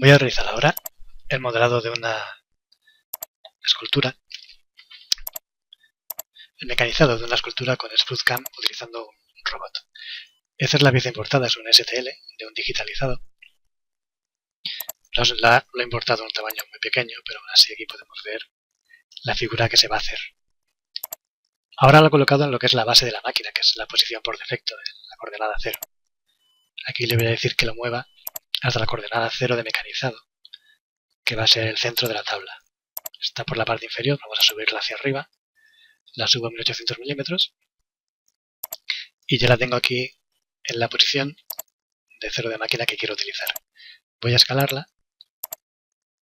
Voy a realizar ahora el modelado de una escultura, el mecanizado de una escultura con SprutCam utilizando un robot. Esta es la pieza importada, es un STL de un digitalizado. Lo he importado en un tamaño muy pequeño, pero aún así aquí podemos ver la figura que se va a hacer. Ahora lo he colocado en lo que es la base de la máquina, que es la posición por defecto de la coordenada 0. Aquí le voy a decir que lo mueva hasta la coordenada 0 de mecanizado, que va a ser el centro de la tabla. Está por la parte inferior, vamos a subirla hacia arriba. La subo a 1800 milímetros y ya la tengo aquí en la posición de 0 de máquina que quiero utilizar. Voy a escalarla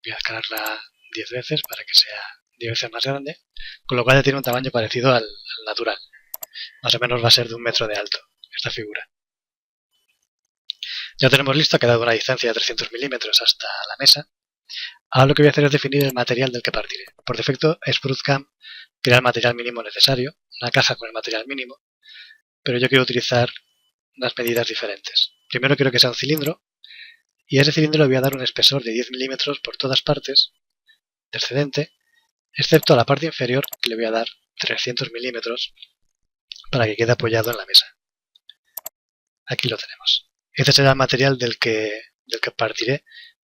10 veces para que sea 10 veces más grande, con lo cual ya tiene un tamaño parecido al natural. Más o menos va a ser de 1 metro de alto esta figura. Ya tenemos listo, ha quedado una distancia de 300 milímetros hasta la mesa. Ahora lo que voy a hacer es definir el material del que partiré. Por defecto, SprutCam crea el material mínimo necesario, una caja con el material mínimo, pero yo quiero utilizar unas medidas diferentes. Primero quiero que sea un cilindro, y a ese cilindro le voy a dar un espesor de 10 milímetros por todas partes del excedente, excepto a la parte inferior, que le voy a dar 300 milímetros para que quede apoyado en la mesa. Aquí lo tenemos. Este será el material del que partiré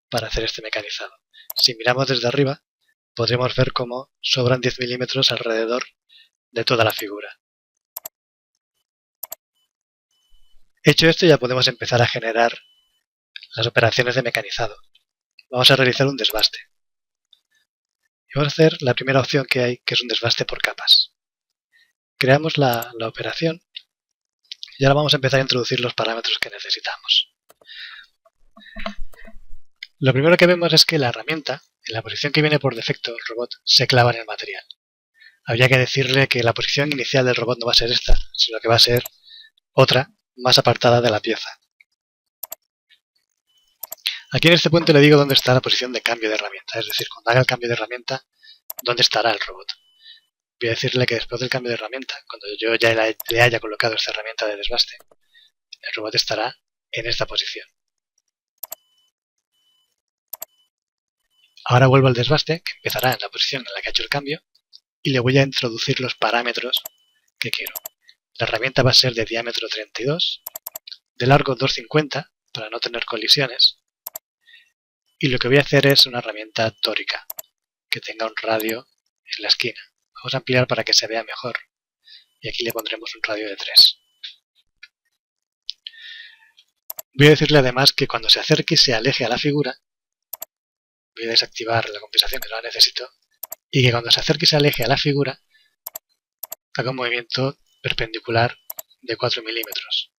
para hacer este mecanizado. Si miramos desde arriba, podremos ver cómo sobran 10 milímetros alrededor de toda la figura. Hecho esto, ya podemos empezar a generar las operaciones de mecanizado. Vamos a realizar un desbaste. Y vamos a hacer la primera opción que hay, que es un desbaste por capas. Creamos la operación y ahora vamos a empezar a introducir los parámetros que necesitamos. Lo primero que vemos es que la herramienta, en la posición que viene por defecto del robot, se clava en el material. Habría que decirle que la posición inicial del robot no va a ser esta, sino que va a ser otra, más apartada de la pieza. Aquí en este punto le digo dónde está la posición de cambio de herramienta, es decir, cuando haga el cambio de herramienta, dónde estará el robot. Voy a decirle que después del cambio de herramienta, cuando yo ya le haya colocado esta herramienta de desbaste, el robot estará en esta posición. Ahora vuelvo al desbaste, que empezará en la posición en la que ha hecho el cambio, y le voy a introducir los parámetros que quiero. La herramienta va a ser de diámetro 32, de largo 2,50 para no tener colisiones, y lo que voy a hacer es una herramienta tórica, que tenga un radio en la esquina. Vamos a ampliar para que se vea mejor, y aquí le pondremos un radio de 3. Voy a decirle además que cuando se acerque y se aleje a la figura, voy a desactivar la compensación que no la necesito, y que cuando se acerque y se aleje a la figura, haga un movimiento perpendicular de 4 milímetros.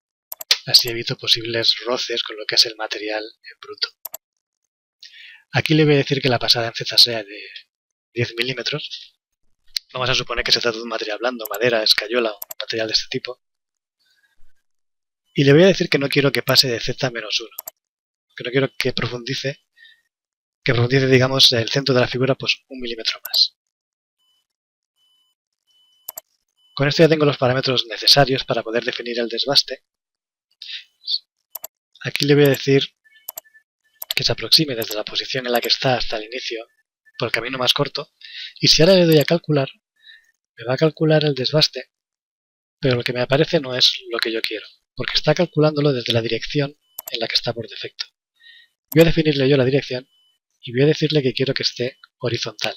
Así evito posibles roces con lo que es el material en bruto. Aquí le voy a decir que la pasada en Z sea de 10 milímetros. Vamos a suponer que se trata de un material blando, madera, escayola o material de este tipo. Y le voy a decir que no quiero que pase de Z-1, que no quiero que profundice, digamos, el centro de la figura pues 1 milímetro más. Con esto ya tengo los parámetros necesarios para poder definir el desbaste. Aquí le voy a decir que se aproxime desde la posición en la que está hasta el inicio por el camino más corto, y si ahora le doy a calcular, me va a calcular el desbaste, pero lo que me aparece no es lo que yo quiero, porque está calculándolo desde la dirección en la que está por defecto. Voy a definirle yo la dirección y voy a decirle que quiero que esté horizontal.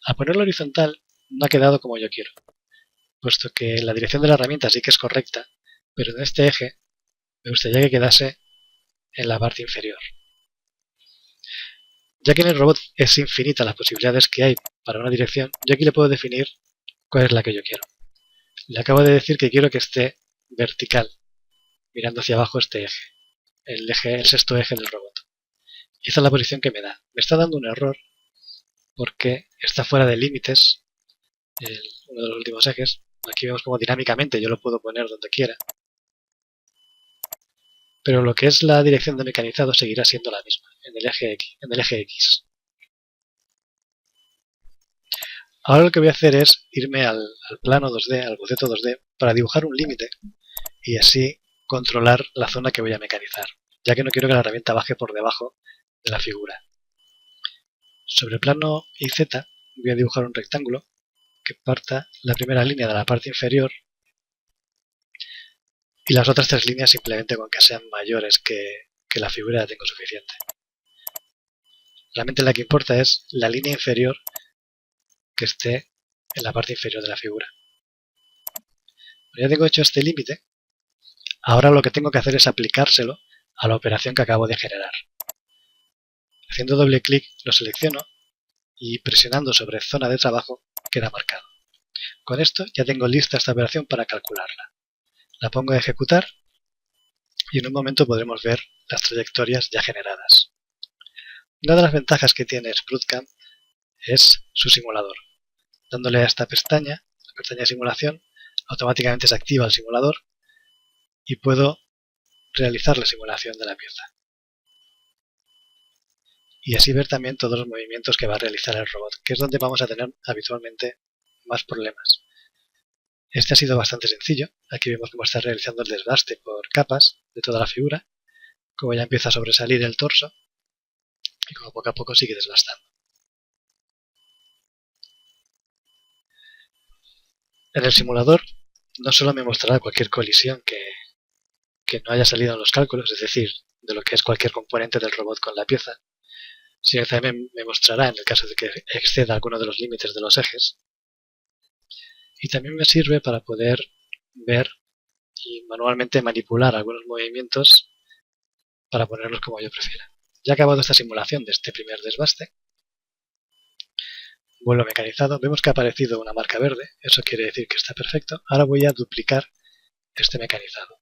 Al ponerlo horizontal no ha quedado como yo quiero, puesto que la dirección de la herramienta sí que es correcta, pero en este eje me gustaría que quedase en la parte inferior. Ya que en el robot es infinita las posibilidades que hay para una dirección, yo aquí le puedo definir cuál es la que yo quiero. Le acabo de decir que quiero que esté vertical, mirando hacia abajo este eje, el sexto eje del robot. Y esa es la posición que me da. Me está dando un error porque está fuera de límites uno de los últimos ejes. Aquí vemos como dinámicamente yo lo puedo poner donde quiera, pero lo que es la dirección de mecanizado seguirá siendo la misma, en el eje X. Ahora lo que voy a hacer es irme al plano 2D, al boceto 2D, para dibujar un límite y así controlar la zona que voy a mecanizar. ya que no quiero que la herramienta baje por debajo de la figura. Sobre el plano IZ voy a dibujar un rectángulo que parta la primera línea de la parte inferior y las otras tres líneas simplemente con que sean mayores que la figura ya tengo suficiente. Realmente la que importa es la línea inferior que esté en la parte inferior de la figura. Ya tengo hecho este límite. Ahora lo que tengo que hacer es aplicárselo a la operación que acabo de generar. Haciendo doble clic lo selecciono y presionando sobre zona de trabajo queda marcado. Con esto ya tengo lista esta operación para calcularla. La pongo a ejecutar y en un momento podremos ver las trayectorias ya generadas. Una de las ventajas que tiene SprutCam es su simulador. Dándole a esta pestaña, la pestaña de simulación, automáticamente se activa el simulador y puedo realizar la simulación de la pieza. Y así ver también todos los movimientos que va a realizar el robot, que es donde vamos a tener habitualmente más problemas. Este ha sido bastante sencillo. Aquí vemos cómo está realizando el desbaste por capas de toda la figura, como ya empieza a sobresalir el torso y como poco a poco sigue desbastando. En el simulador no solo me mostrará cualquier colisión que no haya salido en los cálculos, es decir, de lo que es cualquier componente del robot con la pieza, sino que también me mostrará en el caso de que exceda alguno de los límites de los ejes. Y también me sirve para poder ver y manualmente manipular algunos movimientos para ponerlos como yo prefiera. Ya acabado esta simulación de este primer desbaste, vuelo mecanizado, vemos que ha aparecido una marca verde, eso quiere decir que está perfecto. Ahora voy a duplicar este mecanizado.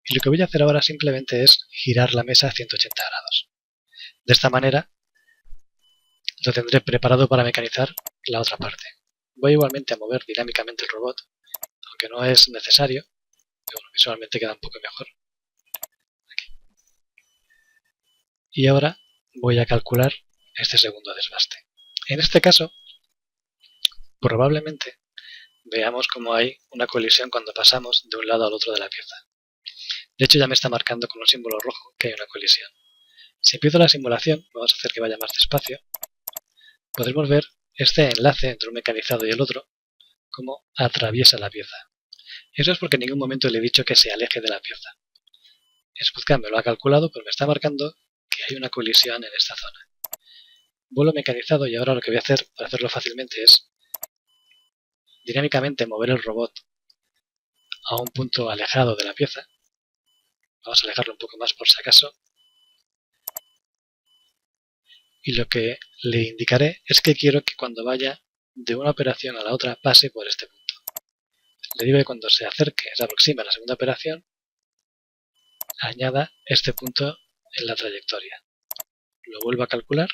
Y lo que voy a hacer ahora simplemente es girar la mesa a 180 grados. De esta manera lo tendré preparado para mecanizar la otra parte. Voy igualmente a mover dinámicamente el robot, aunque no es necesario, pero bueno, visualmente queda un poco mejor. Aquí. Y ahora voy a calcular este segundo desbaste. En este caso, probablemente veamos como hay una colisión cuando pasamos de un lado al otro de la pieza. De hecho ya me está marcando con un símbolo rojo que hay una colisión. Si empiezo la simulación, vamos a hacer que vaya más despacio, podremos ver este enlace entre un mecanizado y el otro, cómo atraviesa la pieza. Eso es porque en ningún momento le he dicho que se aleje de la pieza. SprutCam me lo ha calculado, pero me está marcando que hay una colisión en esta zona. Vuelo mecanizado y ahora lo que voy a hacer para hacerlo fácilmente es dinámicamente mover el robot a un punto alejado de la pieza. Vamos a alejarlo un poco más por si acaso. Y lo que le indicaré es que quiero que cuando vaya de una operación a la otra pase por este punto. Le digo que cuando se acerque, se aproxime a la segunda operación, añada este punto en la trayectoria. Lo vuelvo a calcular.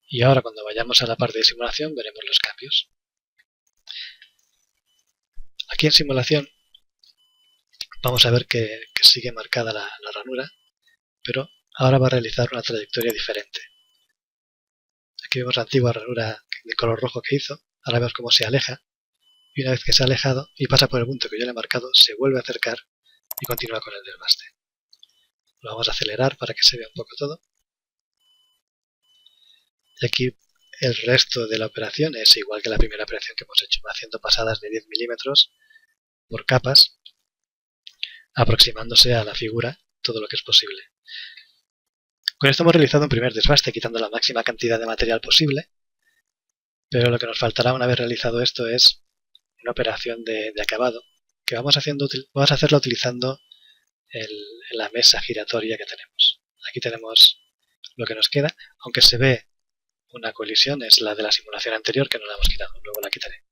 Y ahora cuando vayamos a la parte de simulación veremos los cambios. Aquí en simulación vamos a ver que sigue marcada la ranura, pero ahora va a realizar una trayectoria diferente. Aquí vemos la antigua ranura de color rojo que hizo, ahora vemos cómo se aleja, y una vez que se ha alejado y pasa por el punto que yo le he marcado, se vuelve a acercar y continúa con el desbaste. Lo vamos a acelerar para que se vea un poco todo. Y aquí el resto de la operación es igual que la primera operación que hemos hecho, haciendo pasadas de 10 milímetros por capas, aproximándose a la figura todo lo que es posible. Con esto hemos realizado un primer desbaste, quitando la máxima cantidad de material posible, pero lo que nos faltará una vez realizado esto es una operación de acabado, que vamos a hacerla utilizando la mesa giratoria que tenemos. Aquí tenemos lo que nos queda, aunque se ve una colisión, es la de la simulación anterior que no la hemos quitado, luego la quitaré.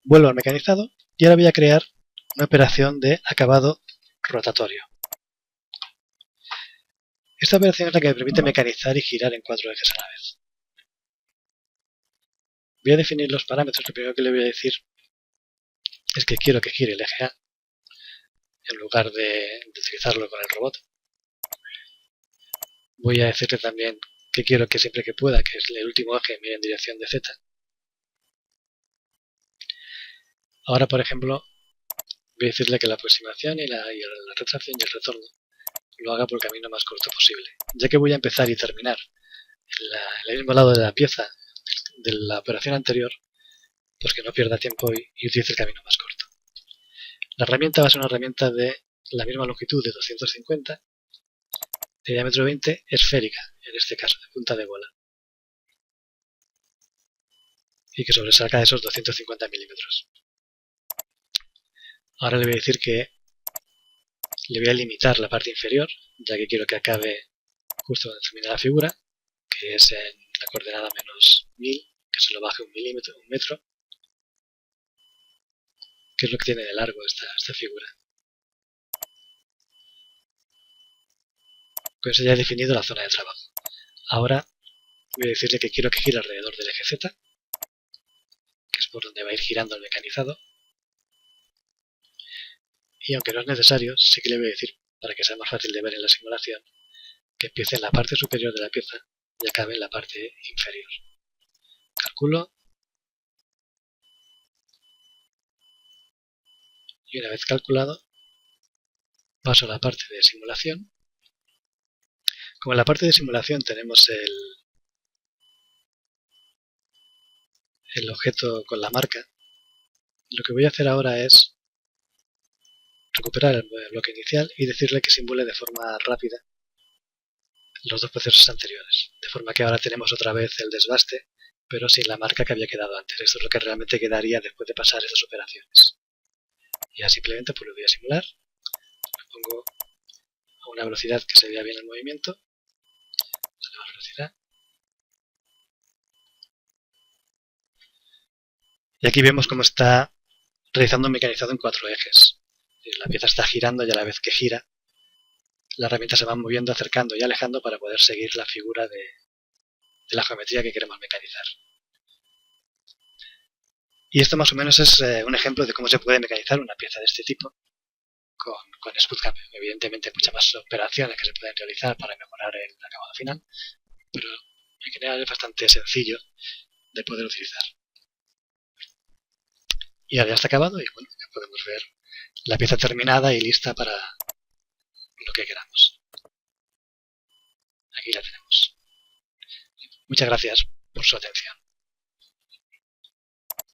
Vuelvo al mecanizado y ahora voy a crear una operación de acabado rotatorio. Esta operación es la que me permite mecanizar y girar en 4 ejes a la vez. Voy a definir los parámetros. Lo primero que le voy a decir es que quiero que gire el eje A en lugar de utilizarlo con el robot. Voy a decirle también que quiero que siempre que pueda, que es el último eje, mire en dirección de Z. Ahora, por ejemplo, voy a decirle que la aproximación y la retracción y el retorno lo haga por el camino más corto posible. Ya que voy a empezar y terminar en el mismo lado de la pieza de la operación anterior, pues que no pierda tiempo y utilice el camino más corto. La herramienta va a ser una herramienta de la misma longitud de 250, de diámetro 20, esférica, en este caso, de punta de bola. Y que sobresalga esos 250 milímetros. Ahora le voy a decir que le voy a limitar la parte inferior, ya que quiero que acabe justo donde termina la figura, que es en la coordenada menos 1000, que se lo baje un metro, que es lo que tiene de largo esta figura. Con eso ya he definido la zona de trabajo. Ahora voy a decirle que quiero que gire alrededor del eje Z, que es por donde va a ir girando el mecanizado. Y aunque no es necesario, sí que le voy a decir, para que sea más fácil de ver en la simulación, que empiece en la parte superior de la pieza y acabe en la parte inferior. Calculo. Y una vez calculado, paso a la parte de simulación. Como en la parte de simulación tenemos el objeto con la marca, lo que voy a hacer ahora es recuperar el bloque inicial y decirle que simule de forma rápida los dos procesos anteriores. De forma que ahora tenemos otra vez el desbaste, pero sin la marca que había quedado antes. Esto es lo que realmente quedaría después de pasar estas operaciones. Y ya simplemente pues lo voy a simular. Lo pongo a una velocidad que se vea bien el movimiento. Dale más velocidad. Y aquí vemos cómo está realizando un mecanizado en 4 ejes. La pieza está girando y a la vez que gira, la herramienta se va moviendo, acercando y alejando para poder seguir la figura de la geometría que queremos mecanizar. Y esto más o menos es un ejemplo de cómo se puede mecanizar una pieza de este tipo con SmoothCAM. Evidentemente hay muchas más operaciones que se pueden realizar para mejorar el acabado final, pero en general es bastante sencillo de poder utilizar. Y ahora ya está acabado y bueno, ya podemos ver la pieza terminada y lista para lo que queramos. Aquí la tenemos. Muchas gracias por su atención.